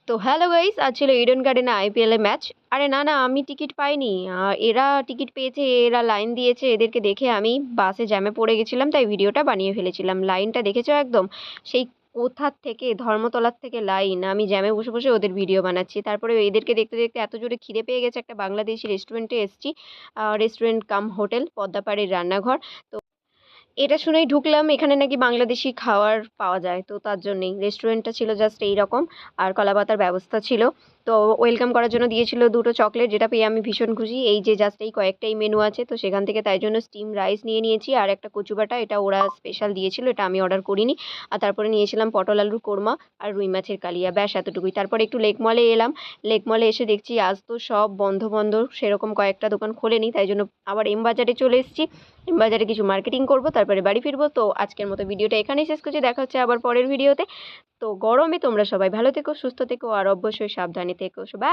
তো hello guys, আজ ছিল ইডেন গার্ডেনে আইপিএল এর ম্যাচ। আরে না না, আমি টিকিট পাইনি। এরা টিকিট পেয়েছে, এরা লাইন দিয়েছে। এদেরকে দেখে আমি বাসে জ্যামে পড়ে গেছিলাম, তাই ভিডিওটা বানিয়ে ফেলেছিলাম। লাইনটা দেখেছো একদম সেই কোথার থেকে, ধর্মতলার থেকে লাইন। আমি জ্যামে বসে বসে ওদের ভিডিও বানাচ্ছি। তারপরে এদেরকে দেখতে দেখতে এত জোরে খিদে পেয়ে গেছে, একটা বাংলাদেশি রেস্টুরেন্টে এসেছি। রেস্টুরেন্ট কাম হোটেল, পদ্মাপাড়ের রান্নাঘর। এটা শুনেই ঢুকলাম, এখানে নাকি বাংলাদেশি খাবার পাওয়া যায়, তো তার জন্যেই রেস্টুরেন্টটা ছিল জাস্ট এই রকম। আর কলাপাতার ব্যবস্থা ছিল। তো ওয়েলকাম করার জন্য দিয়েছিল দুটো চকলেট, যেটা পেয়ে আমি ভীষণ খুশি। এই যে জাস্ট এই কয়েকটাই মেনু আছে, তো সেখান থেকে তাই জন্য স্টিম রাইস নিয়ে নিয়েছি, আর একটা কচু বাটা, এটা ওরা স্পেশাল দিয়েছিল, এটা আমি অর্ডার করিনি। আর তারপরে নিয়েছিলাম পটল আলুর কোরমা আর রুই মাছের কালিয়া, ব্যাস এতটুকুই। তারপরে একটু লেক মলে এলাম। লেক মলে এসে দেখছি আজ তো সব বন্ধ বন্ধ, সেরকম কয়েকটা দোকান খোলেনি, তাই জন্য আবার এম বাজারে চলে এসেছি। বাজারে কিছু মার্কেটিং করব, তারপরে বাড়ি ফিরবো। তো আজকের মতো ভিডিওটা এখানেই শেষ করছি, দেখা হচ্ছে আবার পরের ভিডিওতে। তো গরমে তোমরা সবাই ভালো থেকো, সুস্থ থেকো, আর অবশ্যই সাবধানে থেকো সবাই।